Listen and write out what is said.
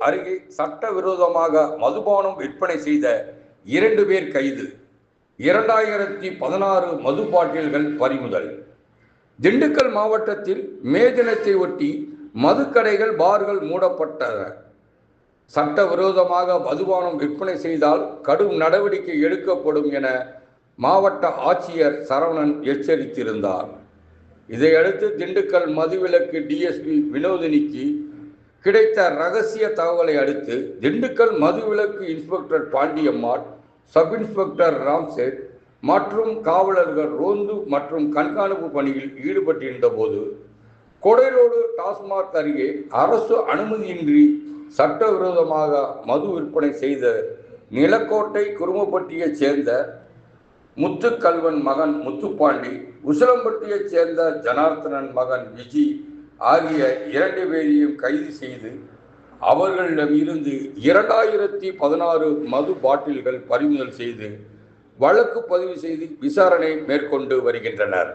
அருகே சட்டவிரோதமாக மதுபானம் விற்பனை செய்த 2 பேர் கைது. 2016 மது பாட்டில்கள் பறிமுதல். திண்டுக்கல் மாவட்டத்தில் மே தினத்தை ஒட்டி மதுக்கடைகள், பார்கள் மூடப்பட்டன. சட்டவிரோதமாக மதுபானம் விற்பனை செய்தால் கடும் நடவடிக்கை எடுக்கப்படும் என மாவட்ட ஆட்சியர் சரவணன் எச்சரித்திருந்தார். இதையடுத்து திண்டுக்கல் மதுவிலக்கு டிஎஸ்பி வினோதினிக்கு கிடைத்த ரகசிய தகவலை அடுத்து திண்டுக்கல் மதுவிலக்கு inspector Pandiammal, sub inspector Ramsait மற்றும் காவலர்கள் ரோந்து மற்றும் கண்காணிப்பு பணியில் ஈடுபட்டிருந்த போது கொடைரோடு டாஸ்மாக் அருகே அரசு அனுமதியின்றி சட்டவிரோதமாக மது விற்பனை செய்த நிலக்கோட்டை குருமப்பட்டியைச் சேர்ந்த முத்துக்கல்வன் மகன் முத்துப்பாண்டி, உசிலம்பட்டியைச் சேர்ந்த ஜனார்த்தனன் மகன் விஜி ஆகிய 2 பேரையும் கைது செய்து அவர்களிடம் இருந்து 2016 மது பாட்டில்கள் பறிமுதல் செய்து வழக்கு பதிவு செய்து விசாரணை மேற்கொண்டு வருகின்றனர்.